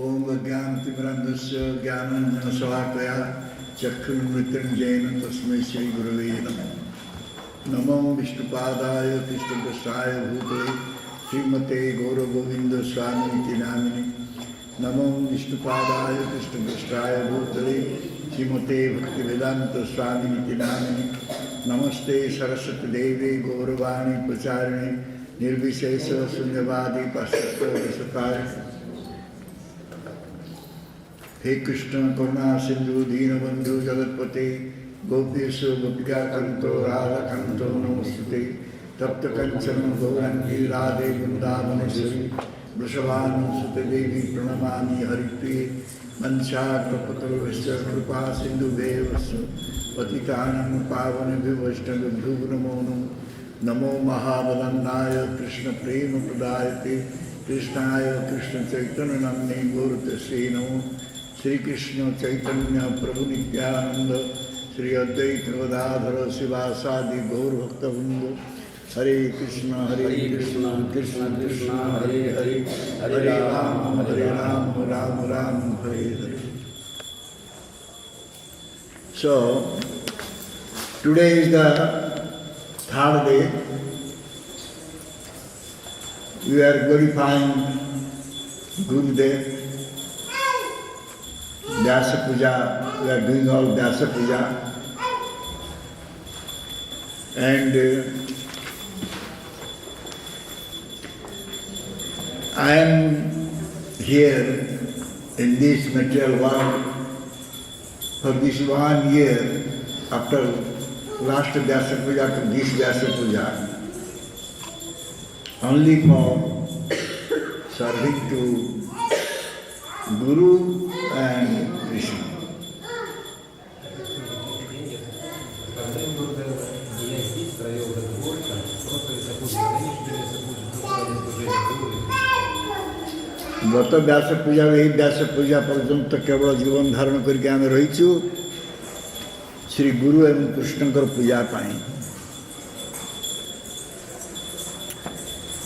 ओम ज्ञानतिमिरन्धस्य ज्ञानाञ्जनशलाकया चक्षुर्मृत्युञ्जयेन तस्मै श्रीगुरवे नमः। नमो विष्णुपादाय कृष्णपृष्ठाय भूतले श्रीमते गौरगोविन्दस्वामिनिति नामिने। नमो विष्णुपादाय कृष्णपृष्ठाय भूतले श्रीमते भक्तिवेदान्तस्वामिनिति नामिने। नमस्ते सरस्वती देवे गौरवाणी प्रचारिणे निर्विशेष शून्यवादी पाश्चात्य। हे कृष्ण करुणा सिंधु दीनबंधु जगतपते गोपेश गोपिका कंतो राधा कंतो नमस्ते। तप्त कंचन गौरंगी राधे वृंदावनेश्वरी वृषभानुसुते देवी प्रणमामि हरिप्रिये। वंशाकल्पतरुश्च कृपा सिन्धुभ्यैव पतितानां पावनेभ्यो वैष्णवेभ्यो नमो नमो महावदन्नाय कृष्ण प्रेम प्रदायते कृष्णाय कृष्ण चैतन्य नाम्ने गौरतस्यै नमो। श्री कृष्ण चैतन्य प्रभु नित्यानंद श्री अद्वैत गदाधर शिवासादि गौर भक्तवृंद। हरे Krishna Krishna Krishna Hare Hare Hare Ram Ram Ram Hare Hare. So today is the third day. We are glorifying Gurudev. Vyasa Puja, we are doing all Vyasa Puja, and I am here in this material world for this 1 year after last Vyasa Puja to this Vyasa Puja, only for serving to Guru and Krishna. गत व्यास पूजा यही व्यास पूजा पर्यंत केवल जीवन धारण करके आम रहीचु श्री गुरु एवं कृष्णकर पूजा पाई।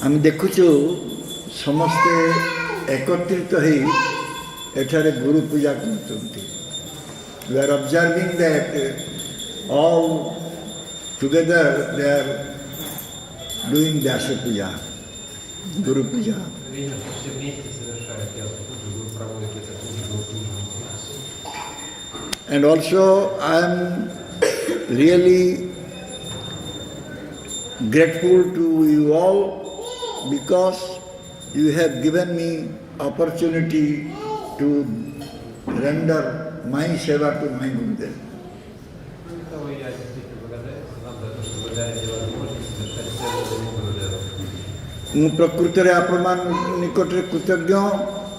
आम देखुचु समस्ते एकत्रित हो एठारे गुरु पूजा करते। We are observing that all together they are doing Vyasa Puja, Guru Puja. And also I am really grateful to you all because you have given me opportunity to render my seva to my Gurudev. ମୁଁ ପ୍ରକୃତରେ ଆପଣମାନ ନିକଟରେ କୃତଜ୍ଞ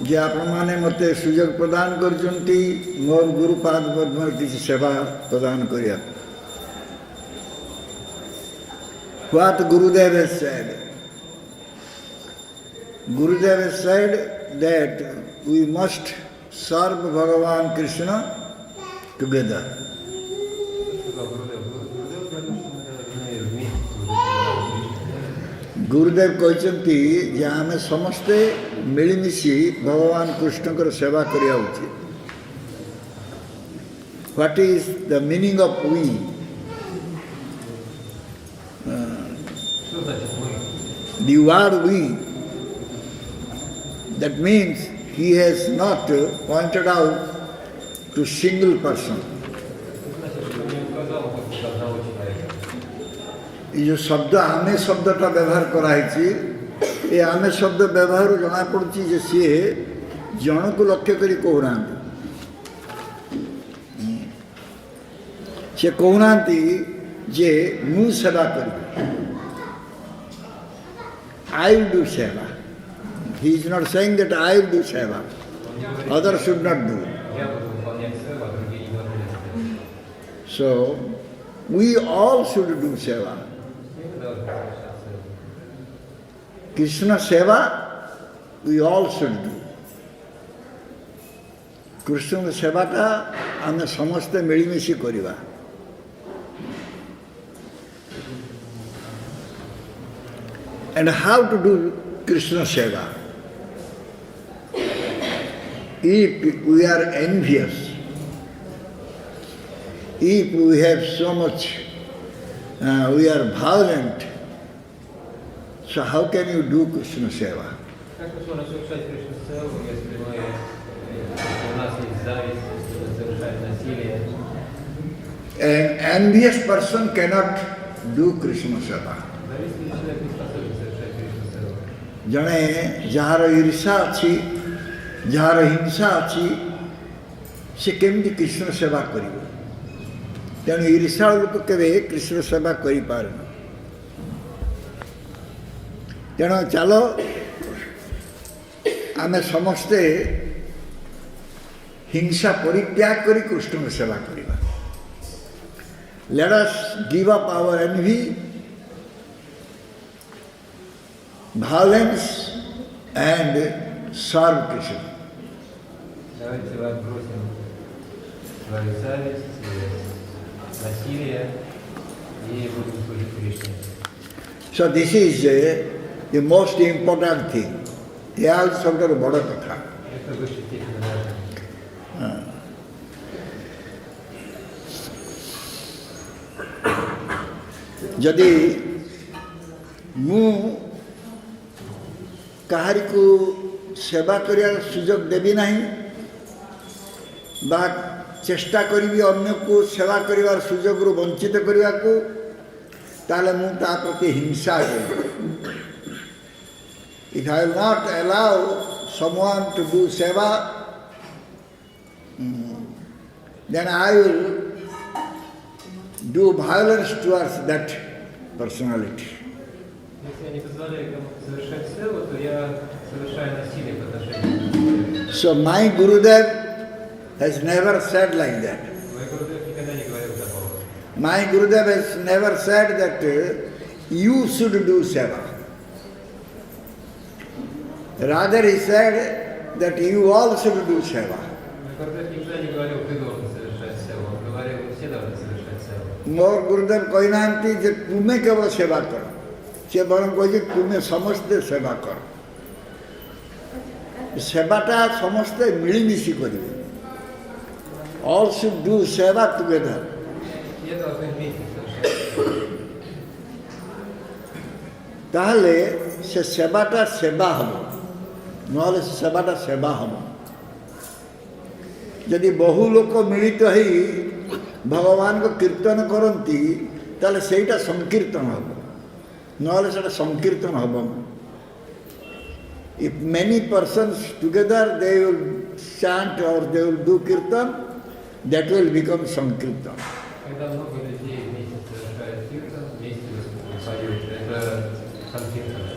ଯେ ଆପଣମାନେ ମୋତେ ସୁଯୋଗ ପ୍ରଦାନ କରିଛନ୍ତି ମୋର ଗୁରୁପାଦ ପଦ୍ମରେ କିଛି ସେବା ପ୍ରଦାନ କରିବାକୁ। What Gurudev has said? Gurudev has said that we must serve Bhagavan Krishna together. गुरुदेव कहते जे आम समस्ते मिलमिशि भगवान कृष्ण सेवा करिया उचित। What is the meaning of we? The word we, that means he has not pointed out to single person. ये जो शब्द आमे शब्दटा व्यवहार कराई ये आमे शब्द व्यवहार जना पड़ी जे सी जन को लक्ष्य करी कहना से कहना जे मु सेवा करी I will do seva. He is not saying that I will do seva. Others should not do. So, we all should do seva. Krishna seva, we all should do. Krishna seva ka ame samaste milimishi kariba. And how to do Krishna seva? if we are envious, if we have so much, we are violent, so how can you do Krishna Seva? Как можно совершать Кришна Севу, если у нас есть зависть, если мы совершаем насилие? An envious person cannot do Krishna Seva. Завистливый человек не способен совершать Кришна Севу. ଜଣେ ଯାହାର ଈର୍ଷା ଅଛି, ଯାହାର ହିଂସା ଅଛି, ସେ କେମିତି କୃଷ୍ଣ ସେବା କରିବ? ତେଣୁ ଈର୍ଷାଳୁ ଲୋକ କେବେ କୃଷ୍ଣ ସେବା କରିପାରେନା। ତେଣୁ ଚାଲ ଆମେ ସମସ୍ତେ ହିଂସା ପରିତ୍ୟାଗ କରି କୃଷ୍ଣଙ୍କ ସେବା କରିବା। Let us give up our envy, violence and serve Krishna. Давайте отбросим свою зависть, насилие и будем служить Кришне. So this is the most important thing. ଏହା ହେଉଛି ସବୁଠାରୁ ବଡ଼ କଥା। Это в высшей степени важно. ଯଦି ମୁଁ କାହାରିକୁ ସେବା କରିବାର ସୁଯୋଗ ଦେବି ନାହିଁ ବା ଚେଷ୍ଟା କରିବି ଅନ୍ୟକୁ ସେବା କରିବାର ସୁଯୋଗରୁ ବଞ୍ଚିତ କରିବାକୁ, ତାହେଲେ ମୁଁ ତା ପ୍ରତି ହିଂସା କରିବି। If I will not allow someone to do seva, then I will do violence towards that personality. Если я не позволяю кому-то совершать севу, то я совершаю насилие по отношению к So my Gurudev has never said like that. Мой Гурудев никогда не говорил такого. My Gurudev has never said that you should do seva. Rather he said that you all should do seva. Мой Гурудев никогда не говорил, ты должен совершать севу. Он говорил, все должны совершать севу. ମୋର ଗୁରୁଦେବ କହିନାହାନ୍ତି ଯେ ତୁମେ କେବଳ ସେବା କର, ସେ ବରଂ କହିଛି ତୁମେ ସମସ୍ତେ ସେବା କର। ସେବାଟା ସମସ୍ତେ ମିଳିମିଶି କରିବେ। All should do seva together. Все должны вместе совершать. ତାହେଲେ ସେ ସେବାଟା ସେବା ହେବ, ନହେଲେ ସେ ସେବାଟା ସେବା ହେବ। ଯଦି ବହୁ ଲୋକ ମିଳିତ ହେଇ ଭଗବାନଙ୍କ କୀର୍ତ୍ତନ କରନ୍ତି ତାହେଲେ ସେଇଟା ସଂକୀର୍ତ୍ତନ ହେବ, ନହେଲେ ସେଇଟା ସଂକୀର୍ତ୍ତନ ହେବ। If many persons together they will chant or they will do kirtan, that will become sankirtan. Когда много людей вместе совершают киртан, вместе поют, это санкиртан.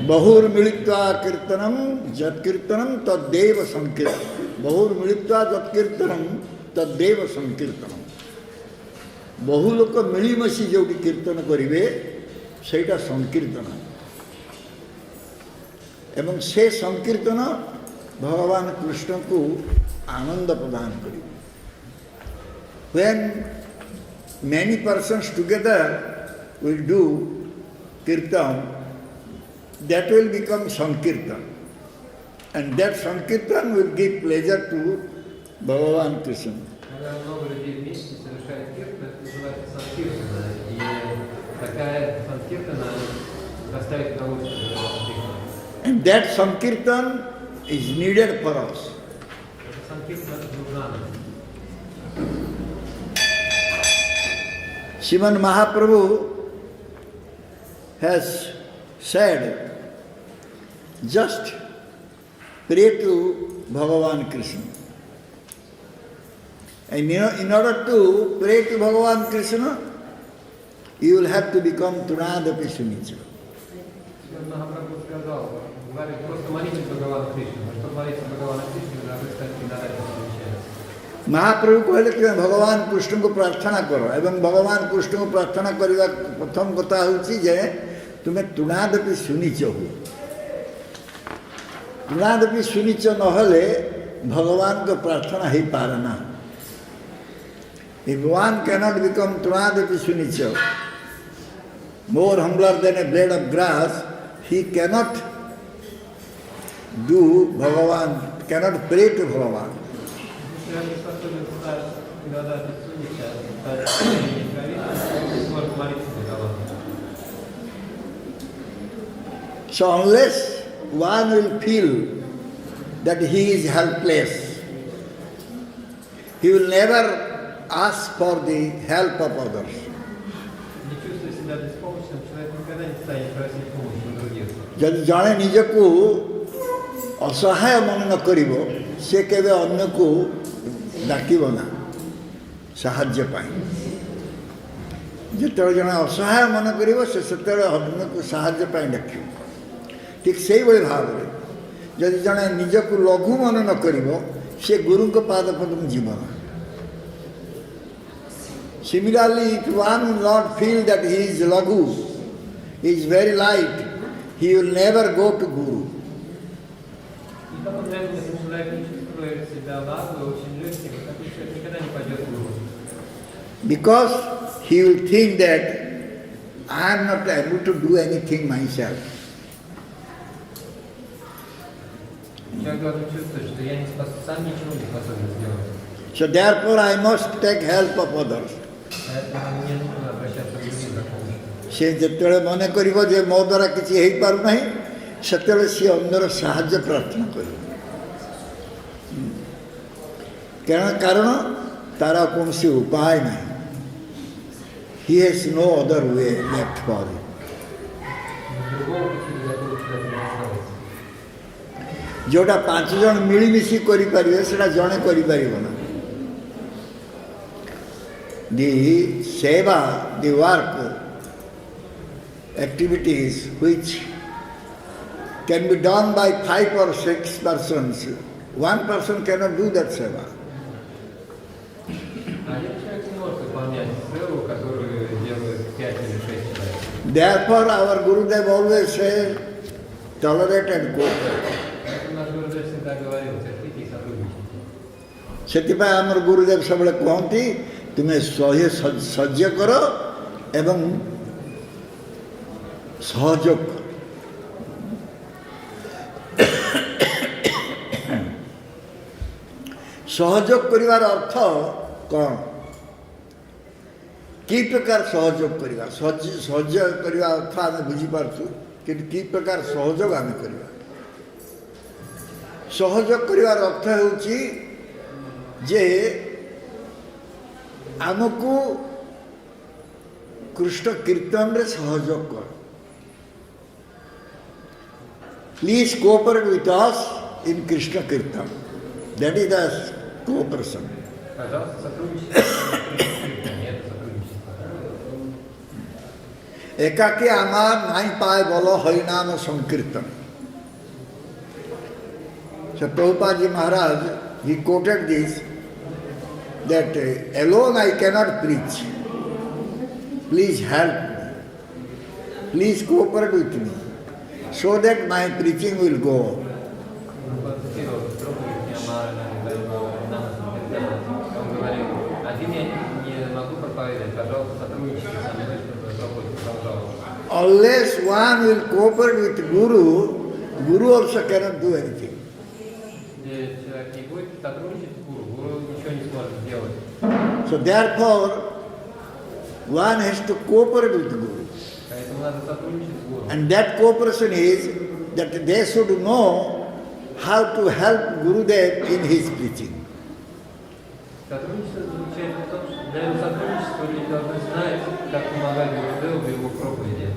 बहुर मिलित्वा कीर्तनम जत्कीर्तनम तद्देव संकीर्तनम। बहुर मिलित्वा जत्कीर्तनम तद्देव संकीर्तनम। बहु लोक मिलिमिशि जो कीर्तन करेंगे सेटा संकीर्तन एवं से संकीर्तन भगवान कृष्ण को आनंद प्रदान करेंगे। When many persons together will do kirtan, that will become sankirtan, and that sankirtan will give pleasure to Bhagavan Krishna. Когда много людей вместе совершает киртан, это называется санкиртана. И такая санкиртана доставит удовольствие Бхагавану Кришне. And that sankirtan is needed for us. Эта санкиртана нужна нам. Sriman Mahaprabhu has said, just pray to Bhagavan Krishna. And in order to pray to Bhagavan Krishna, you will have to become Tunadapi Sunicha. Махапрабху сказал, говорит, просто молитесь Бхагавану Кришне. Но чтобы молиться Бхагавану Кришне, вы должны стать Tunadapi Sunicha. महाप्रभु कहले कि भगवान कृष्ण को प्रार्थना करो एवं भगवान कृष्ण को प्रार्थना करवा प्रथम कथा होची जे तुम्हें तुणादपि सुनिच हो। तुणादपि सुनिच नहले भगवान को प्रार्थना ही पारना। If one cannot become Tunadapi Sunicha, more humbler than a blade of grass, he cannot do Bhagavan cannot pray to Bhagavan. Если они способны стать иногда отсутствующим, стать неправильным, не сможет молиться Богу. So unless one will feel that he is helpless, he will never ask for the help of others. Не чувствуя себя беспомощным, человек никогда не станет просить помощи у других. ଯଦି ଜଣେ ନିଜକୁ ଅସହାୟ ମନେ ନ କରିବ ସେ କେବେ ଅନ୍ୟକୁ ଡାକିବ ନା ସାହାଯ୍ୟ ପାଇଁ। ଯେତେବେଳେ ଜଣେ ଅସହାୟ ମନେ କରିବ ସେ ସେତେବେଳେ ଅନ୍ୟକୁ ସାହାଯ୍ୟ ପାଇଁ ଡାକିବ। ଠିକ୍ ସେଇଭଳି ଭାବରେ ଯଦି ଜଣେ ନିଜକୁ ଲଘୁ ମନେ ନ କରିବ ସେ ଗୁରୁଙ୍କ ପାଦ ପଦକୁ ଯିବ ନା। Similarly, if one will not feel that he is laghu, he is very light, he will never go to Guru. И как он реально, если человек не чувствует себя ладно, очень легким, такой человек никогда не пойдет в Гуру. Because he will think that I am not able to do anything myself. Человек должен чувствовать, что я сам ничего не способен сделать. So therefore I must take help of others. Поэтому мне нужно обращаться к другим за помощью. ସେ ଯେତେବେଳେ ମନେ କରିବ ଯେ ମୋ ଦ୍ୱାରା କିଛି ହେଇପାରୁନାହିଁ ସେତେବେଳେ ସିଏ ଅନ୍ୟର ସାହାଯ୍ୟ ପ୍ରାର୍ଥନା କରିବ। କାରଣ ତାର କୌଣସି ଉପାୟ ନାହିଁ। He has no other way left for him. Другого пути для того человека не осталось. ଯେଉଁଟା 5 ଜଣ ମିଳିମିଶି କରିପାରିବେ ସେଟା ଜଣେ କରିପାରିବ ନା। The seva, the work, activities which can be done by 5 or 6 persons, one person cannot do that seva. Один человек не может выполнять сферу, которую делают 5 или 6 человек. Therefore our Gurudev always said, tolerate and cooperate. Поэтому наш Гурудев всегда говорил, терпите и сотрудничайте. ସେଥିପାଇଁ ଆମର ଗୁରୁଦେବ ସବୁବେଳେ କୁହନ୍ତି ତୁମେ ସହ୍ୟ କର ଏବଂ ସହଯୋଗ କର। ସହଯୋଗ କରିବାର ଅର୍ଥ କ'ଣ? କି ପ୍ରକାର ସହଯୋଗ କରିବା? ସହଯୋଗ କରିବା ଅର୍ଥ ଆମେ ବୁଝିପାରୁଛୁ, କିନ୍ତୁ କି ପ୍ରକାର ସହଯୋଗ ଆମେ କରିବା? ସହଯୋଗ କରିବାର ଅର୍ଥ ହେଉଛି ଯେ ଆମକୁ କୃଷ୍ଣ କୀର୍ତ୍ତନରେ ସହଯୋଗ କର। Please cooperate with us in Krishna Kirtan. That is the cooperation. Пожалуйста, сотрудничайте. Нет сотрудничества. একাকী আমার নাই পায় বল হরিনাম সংকীর্তন। So Prabhupada Maharaj, he quoted this, that alone I cannot preach. Please help me. Please cooperate with me, so that my preaching will go on. Он говорил, один я не могу проповедовать, пожалуйста, сотрудничайте со мной, чтобы проповедь продолжалась. Unless one will cooperate with Guru, Guru also cannot do anything. Если человек не будет сотрудничать с гуру, гуру ничего не сможет сделать. So therefore, one has to cooperate with Guru. Поэтому надо сотрудничать с гуру. And that cooperation is that they should know how to help Gurudev in his preaching. Сотрудничество заключается в том, что для его сотрудничества люди должны знать, как помогать Гурудеву в его проповеди.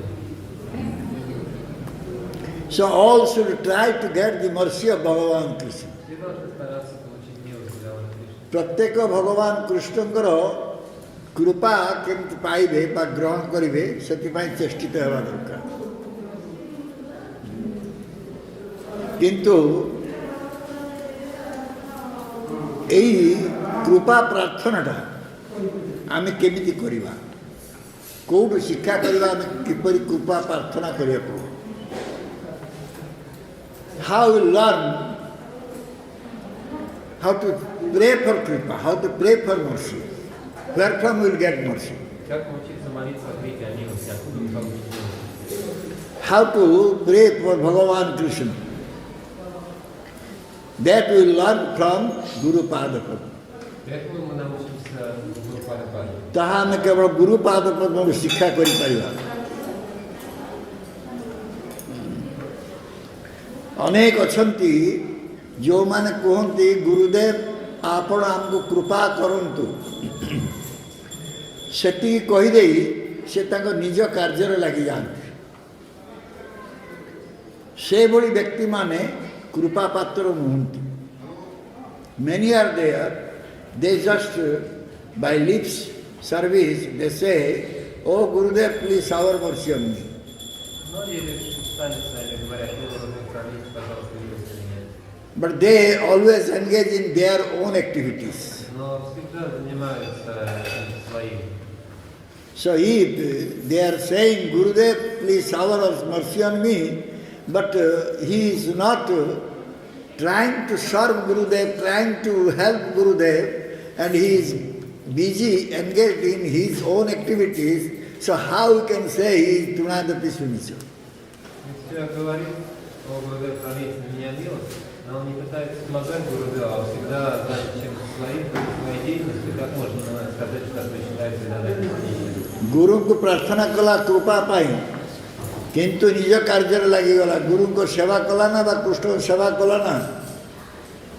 So all should try to get the mercy of Bhagavan Krishna. Все должны стараться получить милость Бхагавана Кришны. ପ୍ରତ୍ୟେକ ଭଗବାନ କୃଷ୍ଣଙ୍କର କୃପା କେମିତି ପାଇବେ ବା ଗ୍ରହଣ କରିବେ ସେଥିପାଇଁ ଚେଷ୍ଟିତ ହେବା ଦରକାର। କିନ୍ତୁ ଏଇ କୃପା ପ୍ରାର୍ଥନାଟା ଆମେ କେମିତି କରିବା? କେଉଁଠୁ ଶିକ୍ଷା କରିବା ଆମେ କିପରି କୃପା ପ୍ରାର୍ଥନା କରିବାକୁ? How we learn how to pray for kripa, how to pray for mercy. Where from we will get mercy? Как научиться молиться о крипе, о милости, откуда мы получим милость? How to pray for Bhagavan Krishna. That we learn from Guru Pada Padma. Этому мы научимся Гурупада Падма. ତାହା ଆମେ କେବଳ ଗୁରୁ ପାଦ ପଦ୍ମରୁ ଶିକ୍ଷା କରିପାରିବା। ଅନେକ ଅଛନ୍ତି ଯେଉଁମାନେ କୁହନ୍ତି ଗୁରୁଦେବ ଆପଣ ଆମକୁ କୃପା କରନ୍ତୁ, ସେତିକି କହିଦେଇ ସେ ତାଙ୍କ ନିଜ କାର୍ଯ୍ୟରେ ଲାଗିଯାଆନ୍ତି। ସେଭଳି ବ୍ୟକ୍ତିମାନେ କୃପା ପାତ୍ର ନୁହନ୍ତି। Many are there, they just by lips service they say, oh Gurudev, please shower mercy on me. Многие лишь устались, они говорят, ну, Гурудев, пролить, пожалуйста, милость на меня. But they always engage in their own activities. Но всегда занимаются своим. So if they are saying, Gurudev, please shower mercy on me, but he is not trying to serve Gurudev, trying to help Gurudev, and he is busy, engaged in his own activities, so how you can say he is Tunadapi Sunicha? Все говорит, о, Гурудев, пролить на меня милость, но он не пытается помогать Гурудеву, а всегда занят чем-то своей деятельностью, как можно сказать, что вы считаете данной गुरु को प्रार्थना कला कृपा पाई किंतु निज कार्य लगिगला गुरु को सेवा कला ना बा कृष्ण सेवा कला ना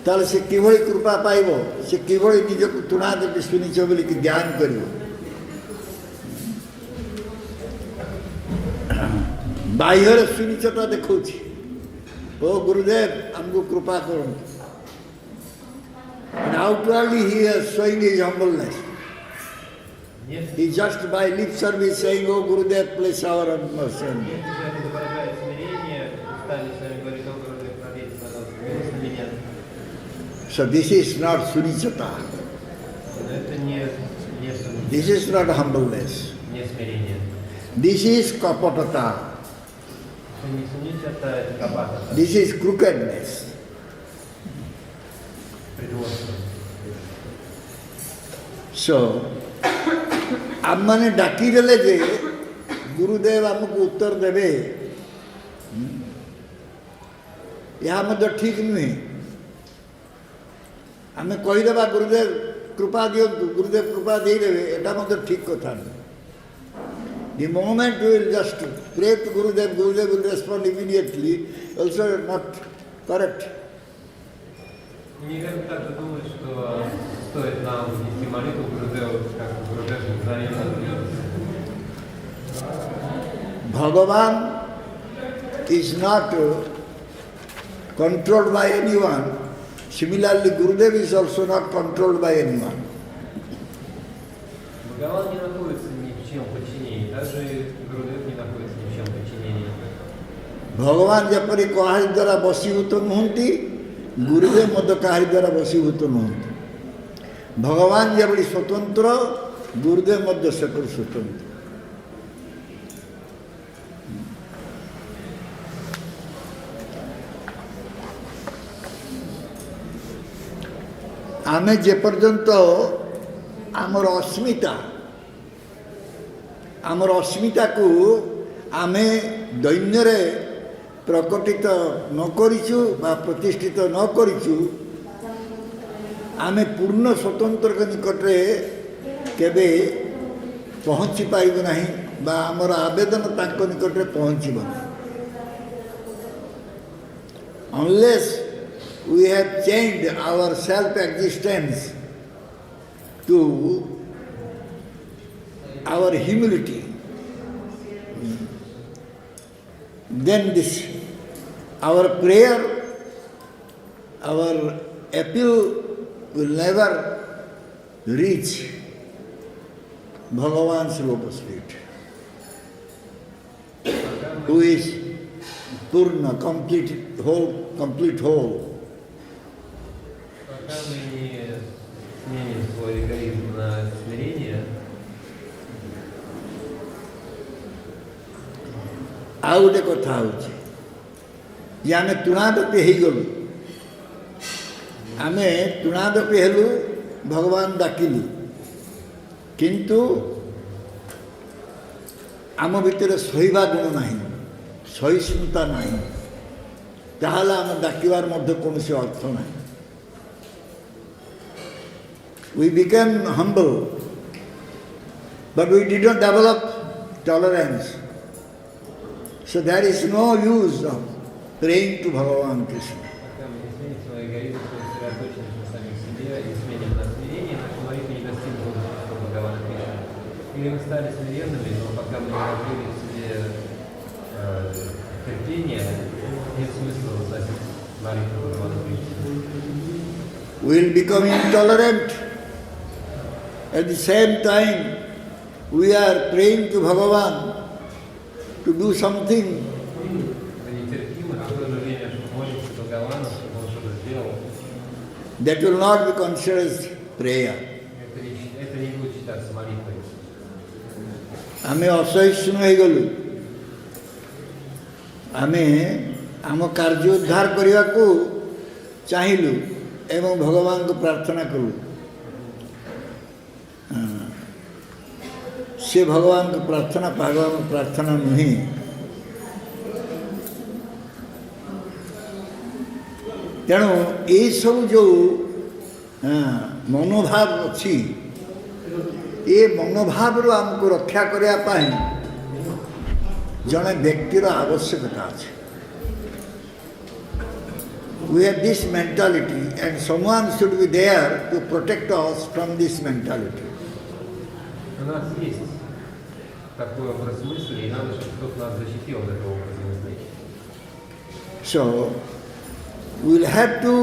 ताले से किभଳି कृपा पाइबो से किभଳି निज को तुना देबी सुनिछ बोली कि ध्यान करिवो बाह्यर सुनिछटा देखौछि ओ गुरुदेव हमको कृपा करो and outwardly he is showing his humbleness. He just by lip service saying, oh Gurudev, please shower on mercy on me. So this is not sunichata. This is not humbleness. This is kapatata. This is crookedness. So, आमने डाकी देले जे गुरुदेव आमको उत्तर देवे यहाँ मध्य ठीक नुहे आम कहीदेवा गुरुदेव कृपा दियो गुरुदेव कृपा दे देवे एटा मध्य ठीक कथा नहीं The moment you will just pray to Gurudev, Gurudev will respond immediately, also not correct. Неверно также думать, что стоит нам нести молитву Гурудеву, как Гурудев мгновенно ответит. Bhagavan is not controlled by anyone. Similarly, Gurudev is also not controlled by anyone. Бхагаван не находится ни в чьем подчинении, даже Гурудев не находится ни в чьем подчинении. Bhagavan ଯେପରି କାହାରି ଦ୍ୱାରା ବଶୀଭୂତ ନୁହନ୍ତି ଗୁରୁଦେବ ମଧ୍ୟ କାହାରି ଦ୍ୱାରା ବଶୀଭୂତ ନୁହନ୍ତି ଭଗବାନ ଯେଭଳି ସ୍ୱତନ୍ତ୍ର ଗୁରୁଦେବ ମଧ୍ୟ ସେପରି ସ୍ୱତନ୍ତ୍ର ଆମେ ଯେପର୍ଯ୍ୟନ୍ତ ଆମର ଅସ୍ମିତାକୁ ଆମେ ଦୈନ୍ୟରେ प्रकटित न करिछु बा प्रतिष्ठित न करिछु आमे पूर्ण स्वतंत्र के निकट रे केबे पहुँची पाइबो नहीं बा हमर आवेदन तांक निकट रे पहुँचीबो unless we have changed our self existence to our humility, then this our prayer, our appeal will never reach Bhagavan's lotus feet, who is Purna, complete whole. Пока мы не сменим свой эгоизм на смирение, ଆଉ ଗୋଟେ କଥା ହେଉଛି ଯେ ଆମେ ତୁଣାଦପି ହେଇଗଲୁ ଆମେ ତୁଣାଦପି ହେଲୁ ଭଗବାନ ଡାକିଲୁ କିନ୍ତୁ ଆମ ଭିତରେ ସହିବା ଗୁଣ ନାହିଁ ସହିଷ୍ଣୁତା ନାହିଁ ତ তাহলে আমার ডাকিবার মধ্যে কোনো সে অর্থ নাই। We became humble, but we did not develop tolerance. So there is no use of praying to Bhagavan Krishna. Пока мы не сменим свой эгоизм, сосредоточимся на самих себе и сменим на смирение, наши молитвы не достигнут Божества Бхагавана Кришны. Или мы стали смиренными, но пока мы не развили в себе терпение, нет смысла возносить молитву Бхагавана Кришны. We will become intolerant. At the same time, we are praying to Bhagavan to do something. Мы нетерпимы, в то же время молимся Бхагавану, чтобы он что-то сделал. That will not be considered as prayer. Это не будет считаться молитвой. ଆମେ ଅସହିଷ୍ଣୁ ହେଇଗଲୁ, ଆମେ ଆମ କାର୍ଯ୍ୟ ଉଦ୍ଧାର କରିବାକୁ ଚାହିଁଲୁ ଏବଂ ଭଗବାନଙ୍କୁ ପ୍ରାର୍ଥନା କଲୁ। ସେ ଭଗବାନଙ୍କ ପ୍ରାର୍ଥନା ଭଗବାନଙ୍କ ପ୍ରାର୍ଥନା ନୁହେଁ। ତେଣୁ ଏଇସବୁ ଯେଉଁ ମନୋଭାବ ଅଛି, ଏ ମନୋଭାବରୁ ଆମକୁ ରକ୍ଷା କରିବା ପାଇଁ ଜଣେ ବ୍ୟକ୍ତିର ଆବଶ୍ୟକତା ଅଛି। We have this mentality and someone should be there to protect us from this mentality. У нас есть такой образ мысли, и надо, чтобы кто-то нас защитил от этого образа мысли. So, we will have to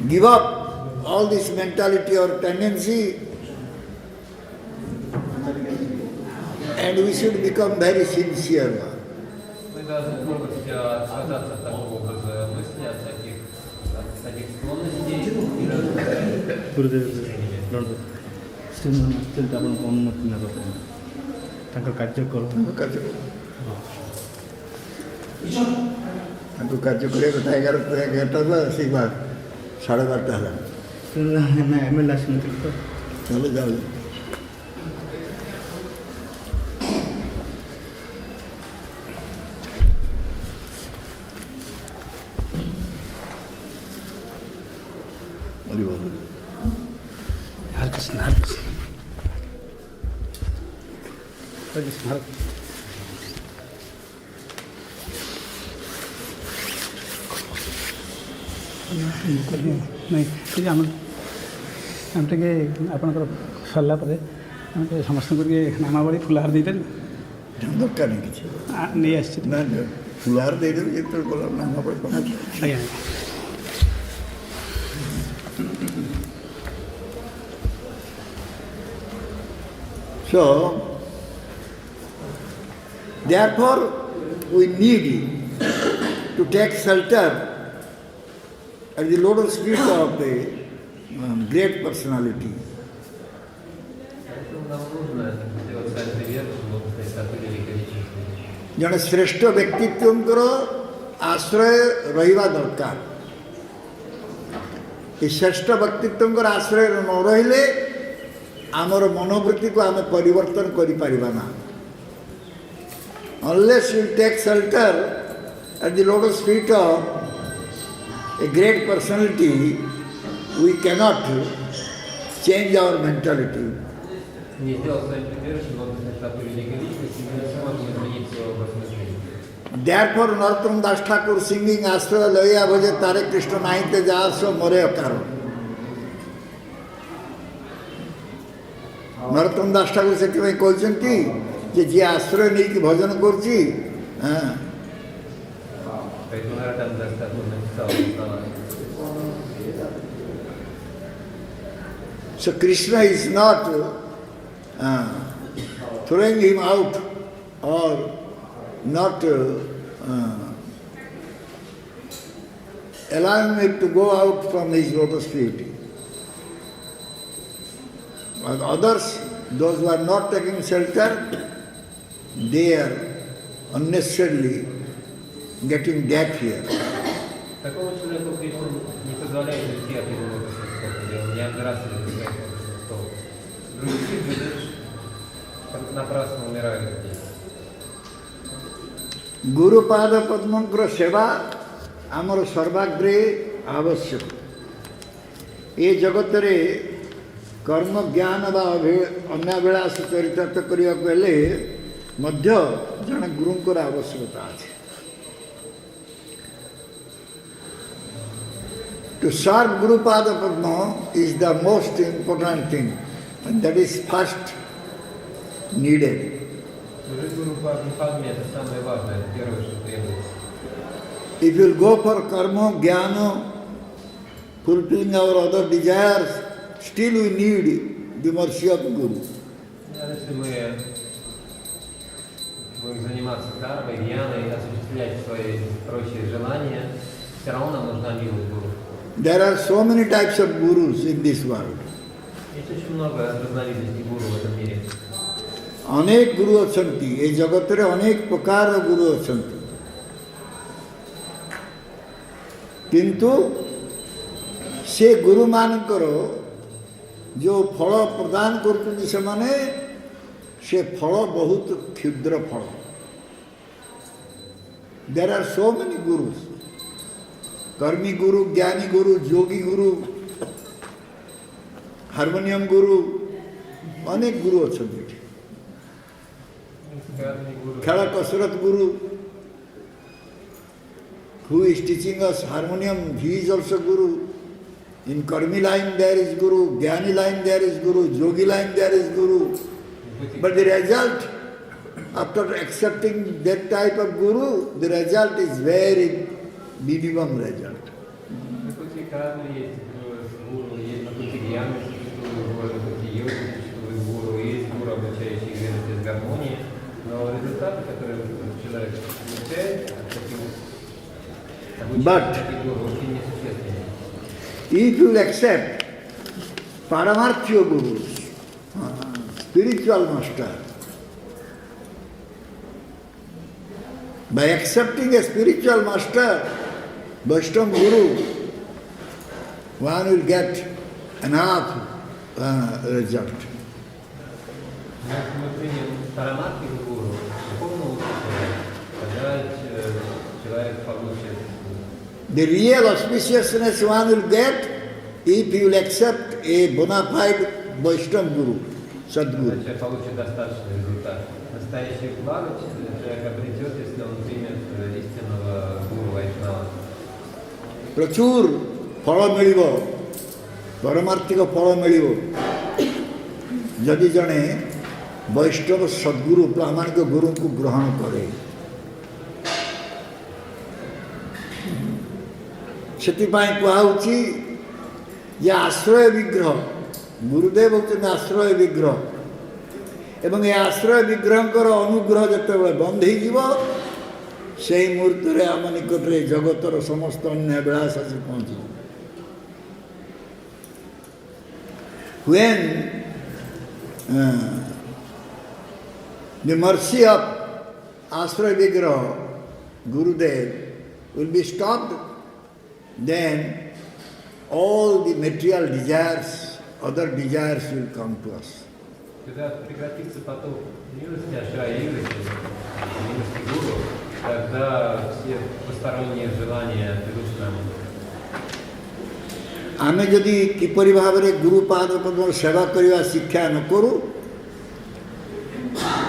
give up all this mentality or tendency and we should become very sincere one. Мы должны полностью отказаться от такого образа мысли, от таких склонностей и ଗୁରୁଦେବ ଶ୍ରୀମନ୍ଦିର ଆପଣଙ୍କୁ ଅନୁମତି ନେବା ପାଇଁ ତାଙ୍କ କାର୍ଯ୍ୟକ୍ରମ ତାଙ୍କୁ କାର୍ଯ୍ୟ କରିବା କଥା 11ଟା ହେଲା, ସେଇ 12:30 ହେଲା। ଏମଏଲ୍ଏ ଆସିନଥିଲି ତ ଚାଲ ଯାଉ। हरे कृष्ण हरे कृष्ण हरे कृष्ण हरे ନାଇଁ ଟିକେ ଆମେ ଟିକେ ଆପଣଙ୍କର ସରିଲା ପରେ ଆମେ ଟିକେ ସମସ୍ତଙ୍କୁ ଟିକେ ନାମାବଳୀ ଫୁଲହାର ଦେଇପାରିବୁ? ଦରକାର ନାହିଁ କିଛି, ନେଇ ଆସିଛି। ନା ଫୁଲହାର ଦେଇଦେବି ଯେତେବେଳେ ଗଲା ନାମ ପଡ଼େ। ଆଜ୍ଞା So, therefore, we need to take shelter at the lotus feet of a great personality. Поэтому нам нужно сделать шаг вперед, чтобы статуи великой личности. ଜଣେ ଶ୍ରେଷ୍ଠ ବ୍ୟକ୍ତିତ୍ୱଙ୍କର ଆଶ୍ରୟ ରହିବା ଦରକାର। ଏ ଶ୍ରେଷ୍ଠ ବ୍ୟକ୍ତିତ୍ୱଙ୍କର ଆଶ୍ରୟ ନ ରହିଲେ ଆମର ମନୋବୃତ୍ତିକୁ ଆମେ ପରିବର୍ତ୍ତନ କରିପାରିବା ନା। Unless we take shelter at the lotus feet of a great personality, we cannot change our mentality. Не сделать своим прибежищем лотосной статуи великой личности, мы не сможем изменить свой образ мышления. Therefore, Narottam Das Thakur singing Ashraya Laya Bhaje Tare Krishna Nahite Jaso More Akaro. Narottam Das Thakur ସେଥିପାଇଁ କହିଛନ୍ତି ଯେ ଯିଏ ଆଶ୍ରୟ ନେଇକି ଭଜନ କରୁଛି, Поэтому Наротам Дас Тхакур написал эти слова. so Krishna is not throwing him out or not allowing him to go out from his lotus feet. But others, those who are not taking shelter, they are unnecessarily getting deaf here. Такому человеку Кришна не позволяет уйти от его лотосной стопы, он не отбрасывает своих лотосных стоп. Других людей напрасно умирают здесь. Gurupad पद्मंकर सेवा आमर सर्वाग्रे आवश्यक। ये जगत रे कर्म ज्ञान बा अन्याभिलाष चरितार्थ करने बेले मध्य जन गुरुंकर आवश्यकता है। To serve Gurupada Padma is the most important thing, and that is first needed. Служить Гуру Падме это самое важное, первое, что требуется. If you go for karma, jnana, fulfilling our other desires, still we need the mercy of Guru. Если мы будем заниматься кармой, гьяной, осуществлять свои прочие желания, все равно нам нужна милость Гуру. There are so many types of gurus in this world. Есть очень много разновидностей гуру в этом мире. अनेक गुरु अछंती ए जगत रे अनेक प्रकार गुरु अछंती किंतु से गुरु मानकर जो फल प्रदान करते से माने से फल बहुत क्षुद्र फल। There are so many guru's, कर्मी गुरु, ज्ञानी गुरु, योगी गुरु, हार्मोनियम गुरु, अनेक गुरु अछंती। Khala Kasrat Guru, who is teaching us harmonium, he is also Guru. In Karmi line there is Guru, Jnani line there is Guru, Yogi line there is Guru. But the result, after accepting that type of Guru, the result is very minimum result. Но результаты, которые человек получает от таких гуру, очень несущественны. If you accept Paramarthya Gurus, spiritual master, by accepting a spiritual master, Vaishnava Guru, one will get enough result. Если мы примем парамархи гуру, духовного учителя, тогда человек получит. The real auspiciousness one will get if you will accept a bona fide Vaishnava Guru, Sadguru. Человек получит достаточный результат. Настоящий благо человек обретет, если он примет истинного гуру Вайшнава. प्रचुर फल मिलिब, परमार्थिक फल मिलिब यदि जड़े वैष्णव सद्गुरु प्रामाणिक गुरु को ग्रहण करे। सेतिपाई कुहाउछि ये आश्रय विग्रह, गुरुदेव होउछन आश्रय विग्रह, एवं ये आश्रय विग्रहकर अनुग्रह जेतेबेले बंद होई जीव से मुहूर्त रे आम निकट रे जगतर समस्त अन्य अभिलाष आसी पहुँची। When the mercy of Ashray Vigraha, Gurudev, will be stopped, then all the material desires, other desires will come to us. Когда прекратится поток милости, ашрая милости гуру, тогда все посторонние желания придут к нам. आमे जदि किपरि भावरे गुरुपाद पद्म सेवा करिवा शिक्षा न करू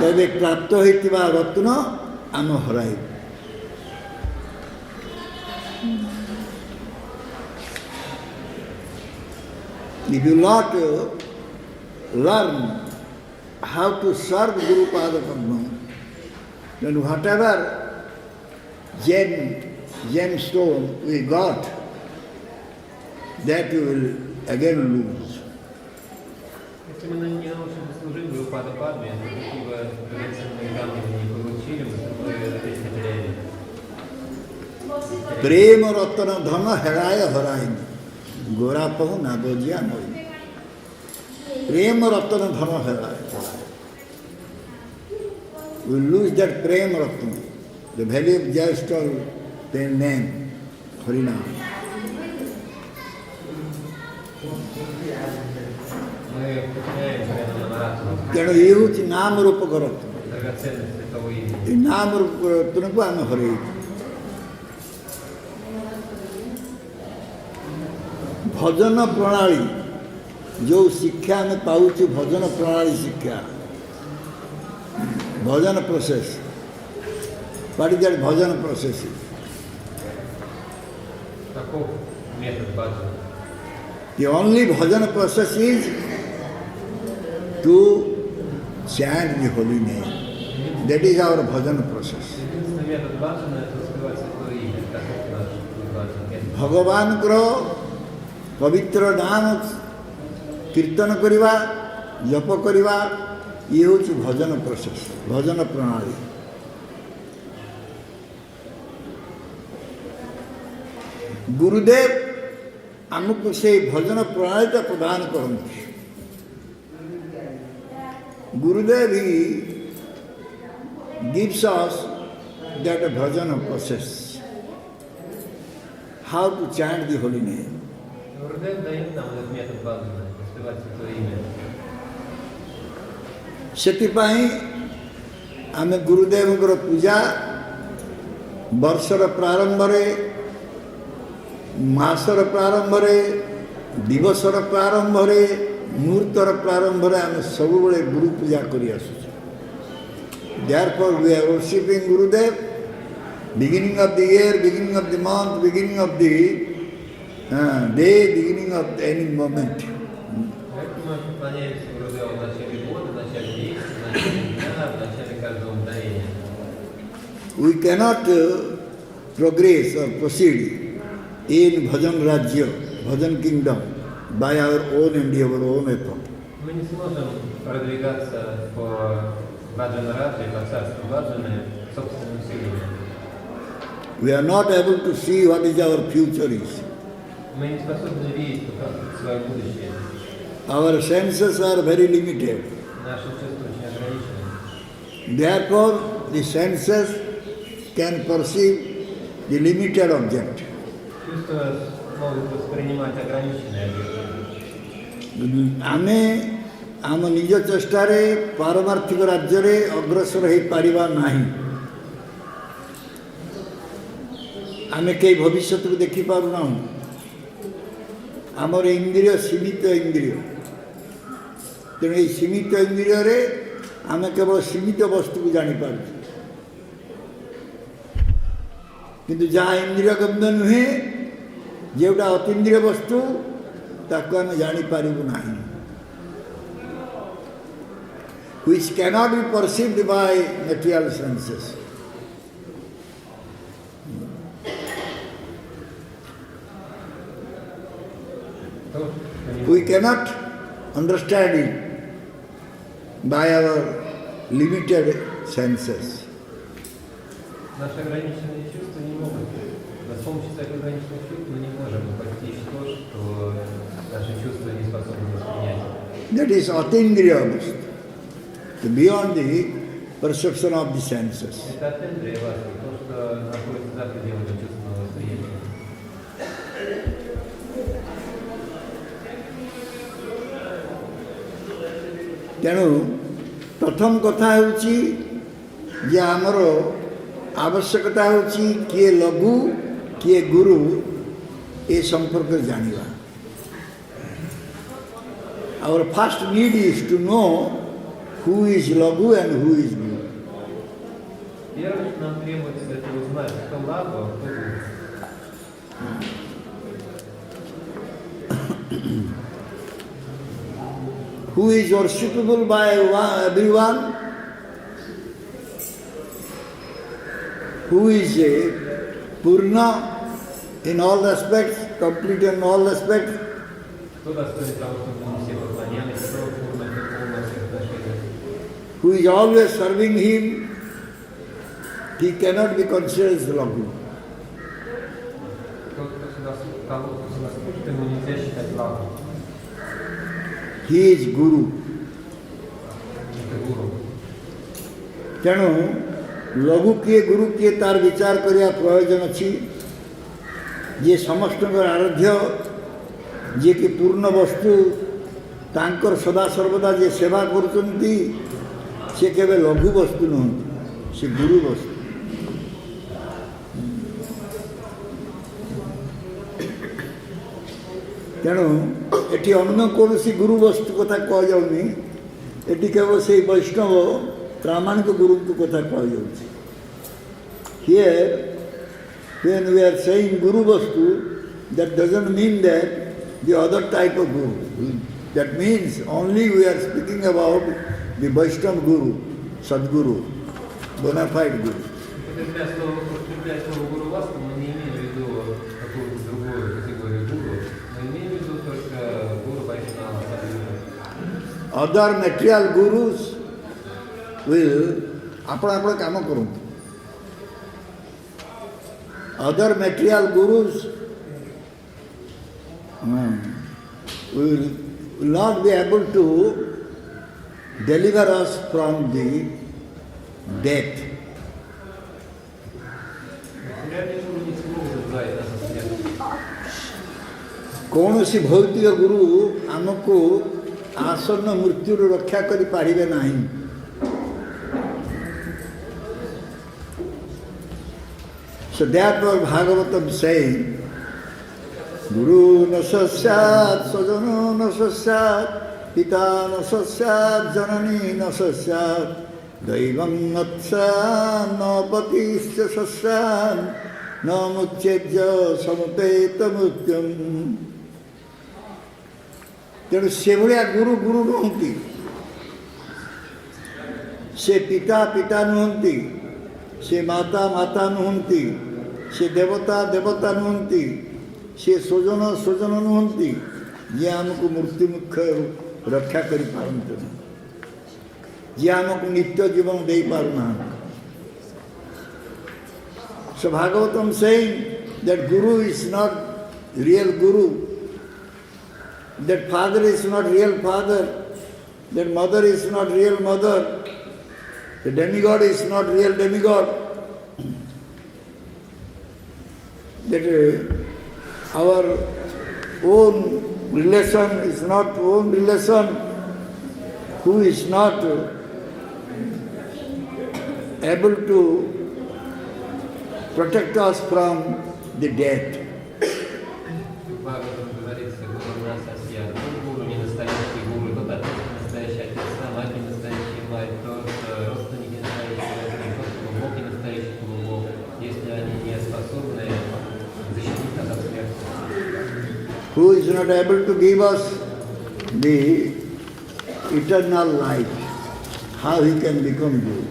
तबे प्राप्त होइतिबा रत्न आम हराई। If you not learn how to serve Gurupada Padma, then whatever gemstone we got, that you will again lose. Если мы не научимся служить Гурупада Падме, какие бы драгоценные камни мы не получили, мы опять потеряем. Prem Ratan Dhan हेराय हराय गोरा पहु ना बोजिया नई। प्रेम रतन धन हेराय, we lose that prem ratan, the value of just the name, Harinam. ତେଣୁ ଇଏ ହେଉଛି ନାମ ରୂପକ ରତ୍ନ। Драгоценность этого वही है। ଏ ନାମର ପରିବର୍ତ୍ତନକୁ ଆମେ ହରେଇଛୁ। ଭଜନ ପ୍ରଣାଳୀ ଯେଉଁ ଶିକ୍ଷା ଆମେ ପାଉଛୁ, ଭଜନ ପ୍ରଣାଳୀ ଶିକ୍ଷା, bhajan process, what is that bhajan process? Каков метод баджана? The only bhajan process is to chant the holy name. That is our bhajan process. Единственный метод баджана это воспевать святое имя. Таков наш баджан. ଭଗବାନଙ୍କର ପବିତ୍ର ନାମ କୀର୍ତ୍ତନ କରିବା, ଜପ କରିବା, ଇଏ ହେଉଛି ଭଜନ ପ୍ରୋସେସ୍, ଭଜନ ପ୍ରଣାଳୀ। ଗୁରୁଦେବ ଆମକୁ ସେଇ ଭଜନ ପ୍ରଣାଳୀଟା ପ୍ରଦାନ କରନ୍ତି। ଗୁରୁଦେବ ହି gives us that bhajana process, how to chant the holy name. Гурдев дает нам этот метод баджана, воспевать святое имя. ସେଥିପାଇଁ ଆମେ ଗୁରୁଦେବଙ୍କର ପୂଜା ବର୍ଷର ପ୍ରାରମ୍ଭରେ, ମାସର ପ୍ରାରମ୍ଭରେ, ଦିବସର ପ୍ରାରମ୍ଭରେ, ମୁହୂର୍ତ୍ତର ପ୍ରାରମ୍ଭରେ ଆମେ ସବୁବେଳେ ଗୁରୁ ପୂଜା କରି ଆସୁଛୁ। Therefore we are worshipping Gurudev, beginning of the year, beginning of the month, beginning of the day, beginning of any moment. Поэтому мы поклоняемся Гурдеву в начале года, в начале месяца, в начале дня, в начале каждого мгновения. We cannot progress or proceed in Bhajan Rajya, Bhajan Kingdom by our own endeavor, own effort. Мы не сможем продвигаться по баджана раджи, по царству баджаны собственным усилием. We are not able to see what is our future is. Мы не способны видеть свое будущее. Our senses are very limited. Наши чувства очень ограничены. Therefore, the senses can perceive the limited object. Чувства могут воспринимать ограниченные объекты. ଆମେ ଆମ ନିଜ ଚେଷ୍ଟାରେ ପାରମାର୍ଥିକ ରାଜ୍ୟରେ ଅଗ୍ରସର ହୋଇପାରିବା ନାହିଁ। ଆମେ କେହି ଭବିଷ୍ୟତକୁ ଦେଖିପାରୁନାହୁଁ। ଆମର ଇନ୍ଦ୍ରିୟ ସୀମିତ ଇନ୍ଦ୍ରିୟ, ତେଣୁ ଏହି ସୀମିତ ଇନ୍ଦ୍ରିୟରେ ଆମେ କେବଳ ସୀମିତ ବସ୍ତୁକୁ ଜାଣିପାରୁଛୁ। କିନ୍ତୁ ଯାହା ଇନ୍ଦ୍ରିୟ ଗମ୍ୟ ନୁହେଁ, ଯେଉଁଟା ଅତୀନ୍ଦ୍ରିୟ ବସ୍ତୁ, ତାକୁ ଆମେ ଜାଣିପାରିବୁ ନାହିଁ। Which cannot be perceived by material senses. We cannot understand it by our limited senses. Наши ограниченные чувства не могут, с помощью своих ограниченных чувств мы не можем постичь то, что наши чувства не способны воспринять. That is atindriya bhastu, beyond the perception of the senses. Это атендрия васта, то, что находится за пределами чувственного восприятия. ତେଣୁ ପ୍ରଥମ କଥା ହେଉଛି ଯେ ଆମର ଆବଶ୍ୟକତା ହେଉଛି କିଏ ଲଘୁ କିଏ ଗୁରୁ ଏ ସମ୍ପର୍କରେ ଜାଣିବା। Our first need is to know who is laghu and who is guru. Первое, что нам требуется, это узнать, кто лагу, а кто гуру. Who is worshipable by everyone, who is purna in all aspects, complete in all aspects, Кто достоин того, чтобы мы все поклонялись, кто пурна, кто полна всех отношениях. who is always serving him, he cannot be considered as laghu. Тот, кто служит ему, нельзя считать лагу. He is guru. Это гуру. ତେଣୁ ଲଘୁ କିଏ ଗୁରୁ କିଏ ତାର ବିଚାର କରିବା ପ୍ରୟୋଜନ ଅଛି। ଯିଏ ସମସ୍ତଙ୍କର ଆରାଧ୍ୟ, ଯିଏକି ପୂର୍ଣ୍ଣ ବସ୍ତୁ, ତାଙ୍କର ସଦାସର୍ବଦା ଯିଏ ସେବା କରୁଛନ୍ତି, ସେ କେବେ ଲଘୁ ବସ୍ତୁ ନୁହନ୍ତି। ସେ ଗୁରୁ ବସ୍ତୁ। ତେଣୁ ଏଠି ଅନ୍ୟ କୌଣସି ଗୁରୁ ବସ୍ତୁ କଥା କୁହାଯାଉନି, ଏଠି କେବଳ ସେଇ ବୈଷ୍ଣବ ପ୍ରାମାଣିକ ଗୁରୁଙ୍କ କଥା କୁହାଯାଉଛି। Here, when we are saying guru vastu, that doesn't mean that the other type of guru. That means only we are speaking about the Vaishnava guru, Sadguru, bona fide guru. Употребляя слово гуру васту, мы не имеем в виду какую-то другую категорию гуру, мы имеем в виду только гуру Вайшнава, Садгуру. Other material gurus will ଆପଣ କାମ କରନ୍ତୁ। Other material gurus will not be able to deliver us from the death. Материальные гуру не смогут избавить нас от смерти. କୌଣସି ଭୌତିକ ଗୁରୁ ଆମକୁ ଆସନ୍ନ ମୃତ୍ୟୁରୁ ରକ୍ଷା କରିପାରିବେ ନାହିଁ। So therefore Bhagavatam saying, Guru na sasyat, sajano na sasyat, pita na sasyat, janani na sasyat, daivam natsyan, na patisya sasyan, na muchyajya samapeta mutyam. ତେଣୁ ସେଭଳିଆ ଗୁରୁ ଗୁରୁ ନୁହନ୍ତି, ସେ ପିତା ପିତା ନୁହନ୍ତି, ସେ ମାତା ମାତା ନୁହନ୍ତି, ସେ ଦେବତା ଦେବତା ନୁହନ୍ତି, ସେ ସ୍ୱଜନ ସ୍ୱଜନ ନୁହନ୍ତି, ଯିଏ ଆମକୁ ମୃତ୍ୟୁ ମୁଖରୁ ରକ୍ଷା କରିପାରନ୍ତିନି, ଯିଏ ଆମକୁ ନିତ୍ୟ ଜୀବନ ଦେଇପାରୁନାହାନ୍ତି। So Bhagavatam saying that Guru is not real Guru, that father is not real father, that mother is not real mother, the demigod is not real demigod, that our own relation is not own relation, who is not able to protect us from the death. Бхагаватам говорится, гуру нас асья. Тот гуру не настоящий гуру, тот отец, настоящий отец, мать не настоящая мать, тот родственник не настоящий родственник, тот полубог не настоящий полубог, если они не способны защитить нас от смерти. Who is not able to give us the eternal life, how he can become Guru?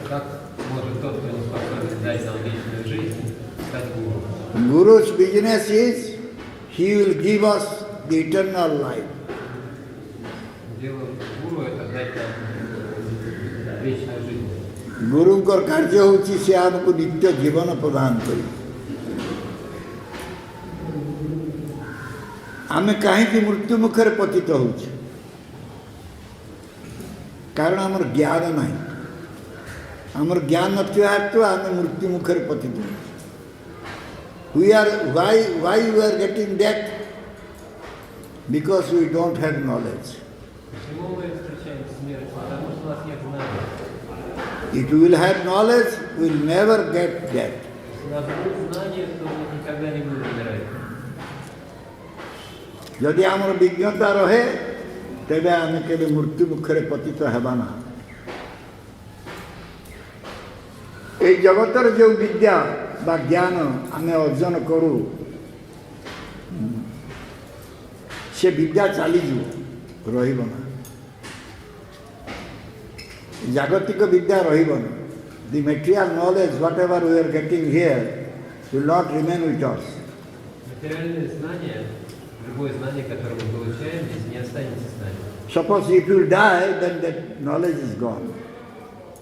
Как может тот, кто не способен дать нам вечную жизнь, стать гуру? Guru's business is, he will give us the eternal life. Дело гуру это дать нам вечную жизнь. ଗୁରୁଙ୍କର କାର୍ଯ୍ୟ ହେଉଛି ସେ ଆମକୁ ନିତ୍ୟ ଜୀବନ ପ୍ରଦାନ କରିବେ। ଆମେ କାହିଁକି ମୃତ୍ୟୁ ମୁଖରେ ପତିତ ହେଉଛୁ? କାରଣ ଆମର ଜ୍ଞାନ ନାହିଁ। ଆମର ଜ୍ଞାନ ନଥିବା ହେତୁ ଆମେ ମୃତ୍ୟୁ ମୁଖରେ ପତିତ ହେଉଛୁ। Why we are getting death? Because we don't have knowledge. Почему мы встречаем смерть? Потому что у нас нет знания. If we will have knowledge, we will never get death. Если у нас будет знание, то мы никогда не будем умирать. ଯଦି ଆମର ବିଜ୍ଞତା ରହେ ତେବେ ଆମେ କେବେ ମୃତ୍ୟୁ ମୁଖରେ ପତିତ ହେବା ନା। এই ଜଗତର ଯେଉଁ ବିଦ୍ୟା ବା ଜ୍ଞାନ ଆମେ ଅର୍ଜନ କରୁ ସେ ବିଦ୍ୟା ଚାଲିଯିବ, ରହିବ ନା। ଜାଗତିକ ବିଦ୍ୟା ରହିବ ନା। The material knowledge, whatever we are getting here, will not remain with us. Материальные знания, любое знание, которое мы получаем, здесь не останется с нами. Suppose if you die, then that knowledge is gone.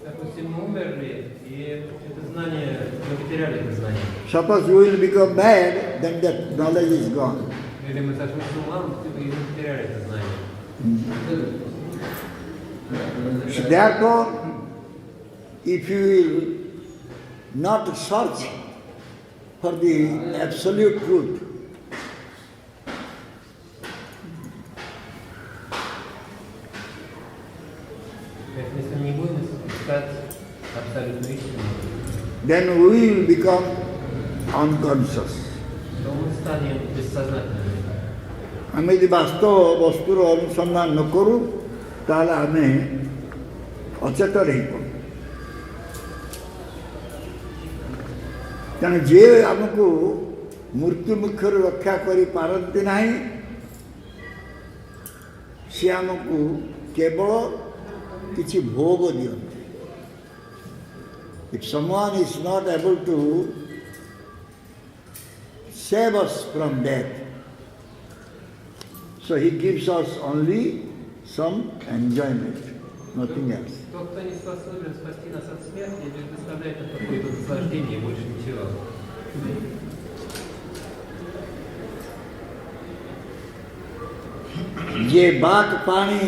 Допустим, мы умерли, и это знание, мы потеряли это знание. Suppose you will become mad, then that knowledge is gone. Или мы сошли с ума, и мы потеряли это знание. So therefore, if you will not search for the absolute truth, Если мы не будем искать then we will become unconscious. то мы станем бессознательными. ଆମେ ଯଦି ବାସ୍ତବ ବସ୍ତୁର ଅନୁସନ୍ଧାନ ନ କରୁ ତାହେଲେ ଆମେ ଅଚେତନ ହେଇପଡ଼ୁ। ତେଣୁ ଯିଏ ଆମକୁ ମୃତ୍ୟୁ ମୁଖରୁ ରକ୍ଷା କରିପାରନ୍ତି ନାହିଁ ସେ ଆମକୁ କେବଳ କିଛି ଭୋଗ ଦିଅନ୍ତି। If someone is not able to save us from death, so he gives us only some enjoyment, nothing else. Тот, кто не способен спасти нас от смерти, лишь доставляет нам какое-то наслаждение, больше ничего. जे बाक पानी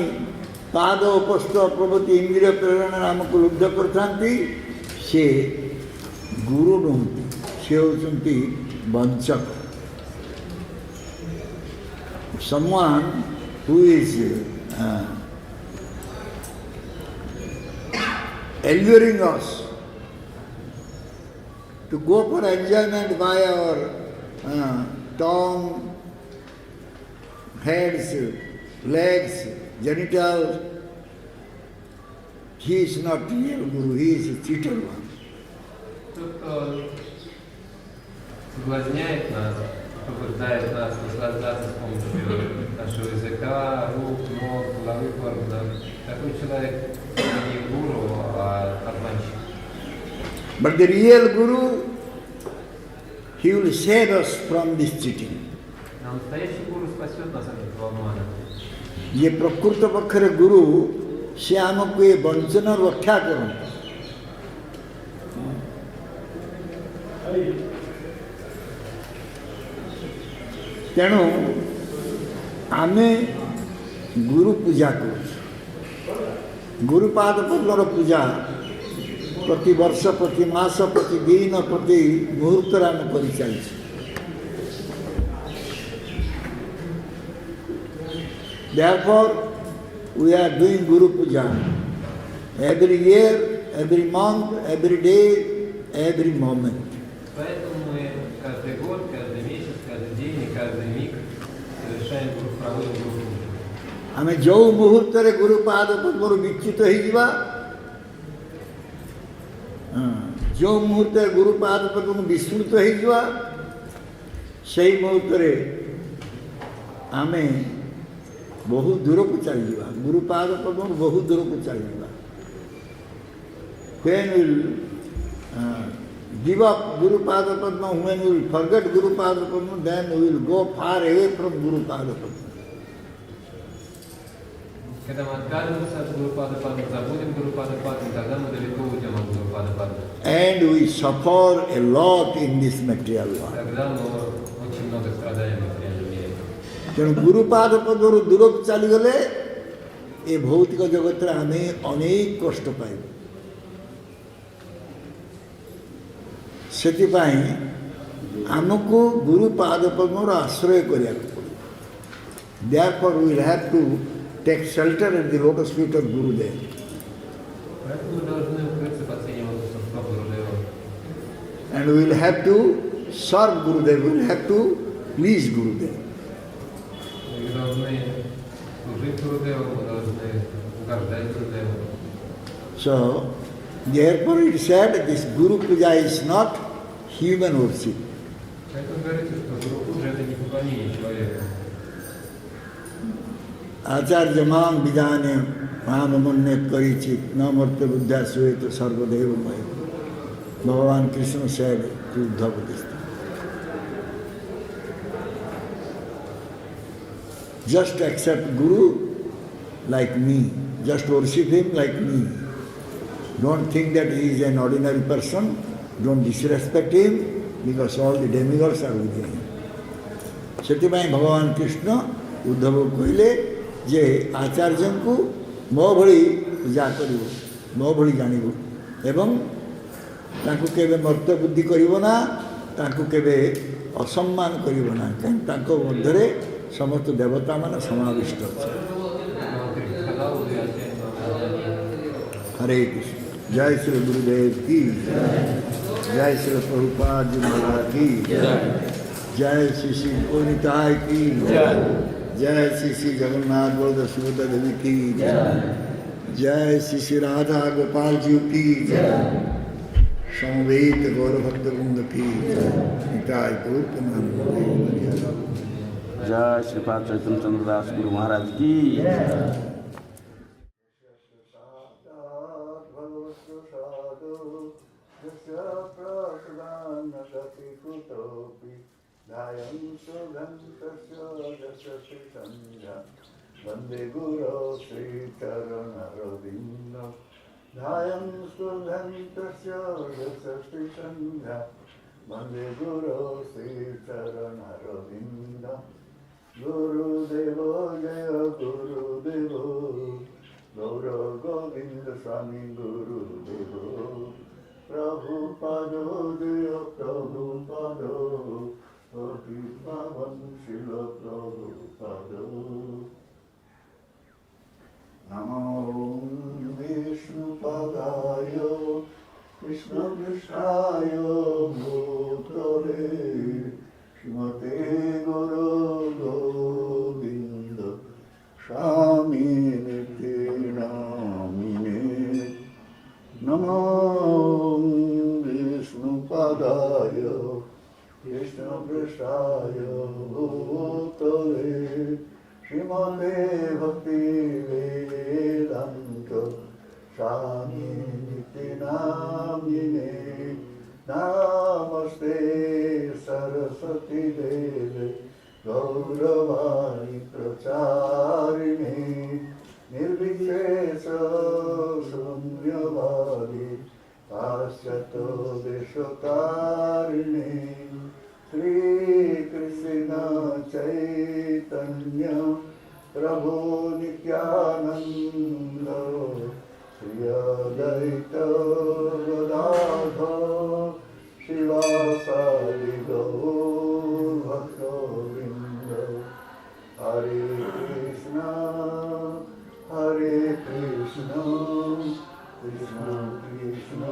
पाद उपस्थ प्रभृति इंद्रिय प्रेरणा आमको लुब्ध करथांती से गुरु नुहंती से होचंती वंचक। Someone who is alluring us to go for enjoyment by our tongue, heads, legs, genitals, he is not real guru, he is a cheater one. Тот, кто соблазняет нас, побуждает нас наслаждаться с помощью нашего языка, рук, ног, половых органов, такой человек не гуру, а обманщик. But the real guru, he will save us from this cheating. Но настоящий гуру спасет нас от этого обмана. ये प्रकृत पक्षर गुरु से आमको ये वंचन रक्षा करते। तेणु आमे गुरु पूजा करूँ। गुरुपाद पद्मर पूजा प्रति वर्ष प्रति मास प्रति दिन प्रति मुहूर्त आम कर चलती। Therefore, we are doing Guru Puja every year, every month, every day, every moment. Поэтому мы каждый год, каждый месяц, каждый день и каждый миг совершаем проводим Гуру Пуджу. आमे जो मुहूर्त रे गुरुपाद पद्मर विच्युत होइजिबा जो मुहूर्त रे गुरुपाद पद्म विस्मृत होइजिबा सेही मुहूर्त रे आमे बहुत दूर को चल जावा। गुरुपाद पद्म बहुत दूर को चल जावा। When we will give up Gurupada Padma, when we will forget Gurupada Padma, then we will go far away from Gurupada Padma. Когда мы отказываемся от Гурупада Падма, забудем Гурупада Падма, тогда мы далеко уйдем от Гурупада Падма. And we suffer a lot in this material world. Тогда мы очень много страдаем в материальном мире. ତେଣୁ ଗୁରୁପାଦ ପଦରୁ ଦୂରକୁ ଚାଲିଗଲେ ଏ ଭୌତିକ ଜଗତରେ ଆମେ ଅନେକ କଷ୍ଟ ପାଇବୁ। ସେଥିପାଇଁ ଆମକୁ ଗୁରୁପାଦ ପଦ୍ମର ଆଶ୍ରୟ କରିବାକୁ ପଡ଼ିବ। Therefore we will have to take shelter at the lotus feet of Gurudev. Поэтому мы должны укрыться под сенью лотосных стоп Гурудева. And we will have to serve Gurudev, we will have to please Gurudev. Мы должны служить Гурудеву, мы должны угождать Гурудеву. So, therefore it is said this Guru Puja is not human worship. Поэтому говорится, что Гуру Пуджа это не поклонение человеку. आचार्य माम विजाने माम मुन्ने करिचित न मर्त्य बुद्धा सुए तो सर्वदेवमय भगवान Krishna said to Uddhava this. Just accept Guru like me, just worship him like me. Don't think that he is an ordinary person, don't disrespect him because all the demigods are within him. ସେଥିପାଇଁ ଭଗବାନ କୃଷ୍ଣ ଉଦ୍ଧବ କହିଲେ ଯେ ଆଚାର୍ଯ୍ୟଙ୍କୁ ମୋ ଭଳି ପୂଜା କରିବ, ମୋ ଭଳି ଜାଣିବ ଏବଂ ତାଙ୍କୁ କେବେ ମର୍ତ୍ତ୍ୟ ବୁଦ୍ଧି କରିବ ନା, ତାଙ୍କୁ କେବେ ଅସମ୍ମାନ କରିବ ନା, କାହିଁକି ତାଙ୍କ ମଧ୍ୟରେ ସମସ୍ତ ଦେବତାମାନେ ସମାବିଷ୍ଟ ଅଛନ୍ତି। ହରେ କୃଷ୍ଣ, ଜୟ ଶ୍ରୀ ଗୁରୁଦେବ କି। जय श्री प्रभुपाद जी महाराज की जय श्री श्री गोनिताय की जय श्री श्री जगन्नाथ बलदेव सुभद्रा देवी की जय श्री श्री राधा गोपाल जी की समवेत गौर भक्त वृंद की निताय गौर जय श्रीपाद चैतन्य चंद्र दास गुरु महाराज की वंदे गुरो श्री चरण रविंद ध्यान सुगंधस्य यशस्वी संध्या वंदे गुरो श्री चरण रविंद गुरुदेव जय गुरुदेव गौर गोविंद स्वामी गुरुदेव प्रभुपाद जय प्रभुपाद अति पावन शिल प्रभुपाद नमो विष्णुपदाय कृष्णपृष्ठाय भूतले श्रीमते गुरु गोविंद स्वामिने नामिने नमो विष्णुपदाय कृष्णपृष्ठाय भूतले श्रीमते भक्ति वेदांत स्वामी नित्यानामिने नमस्ते सरस्वती देवे गौरवाणी प्रचारिणे निर्विशेष शून्यवादी पाश्चात्य देशकारिणे श्री कृष्ण चैतन्य प्रभु नित्यानंद श्री अद्वैत गदाधर शिवासादि गौर भक्तवृंद हरे कृष्ण कृष्ण कृष्ण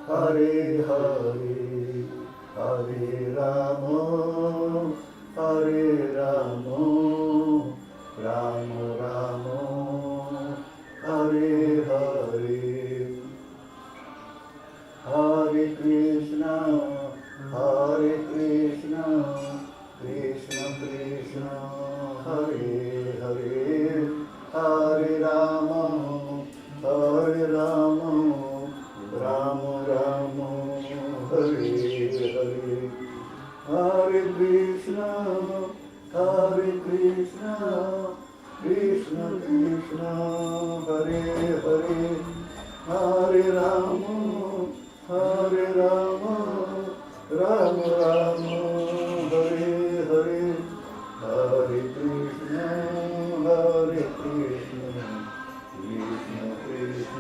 हरे हरे हरे राम राम राम हरे हरे हरे कृष्ण कृष्ण कृष्ण हरे हरे हरे राम राम राम हरे हरे हरे कृष्ण कृष्ण कृष्ण हरे हरे हरे राम राम राम हरे हरे हरे कृष्ण कृष्ण कृष्ण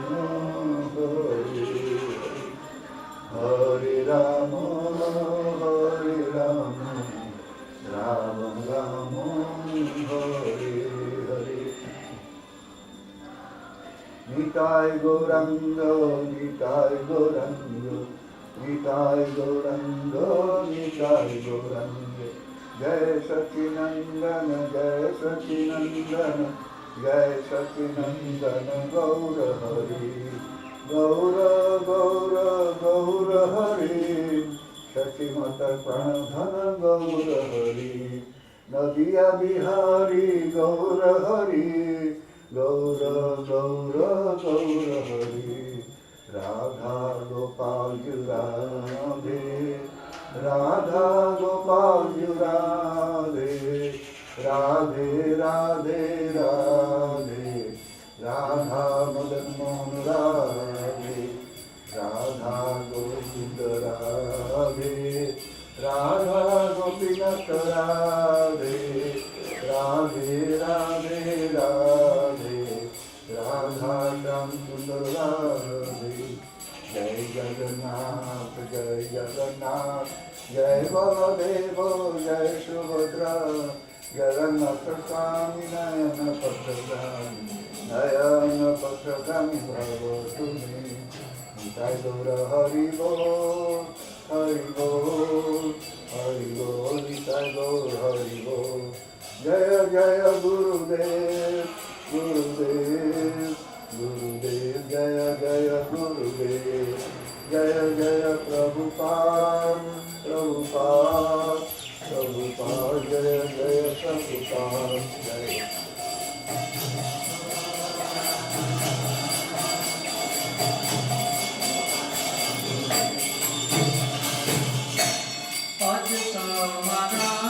हरे हरे राम राम राम हरे हरे निताय गौरंग निताय गौरंग निताय गौरंग निताय गौरंग जय सचिनंदन जय सचिनंदन गौर हरि गौर गौर गौर हरि सचिमत प्रणधन गौर हरि नदिया बिहारी गौर हरि गौर गौर गौर हरि राधा गोपाल राधे राधा गोपाल राधे राधे राधे राधे राधा मदन मोहन राधे राधा गोविंद राधे राधा गोपीनाथ राधे राधे राधे राधे राधा श्याम सुंदर राधे जय जगन्नाथ जय बलदेव जय सुभद्रा जगन्नाथ स्वामी नयन पत्रगामी भव तुम्हें निताय गौर हरि बोल हरि बोल हरि बोल निताय गौर हरि बोल जय जय गुरुदेव गुरुदेव गुरुदेव जय जय गुरुदेव जय जय प्रभुपाद प्रभुपाद प्रभुपाद जय जय प्रभुपाद जय Pode tomar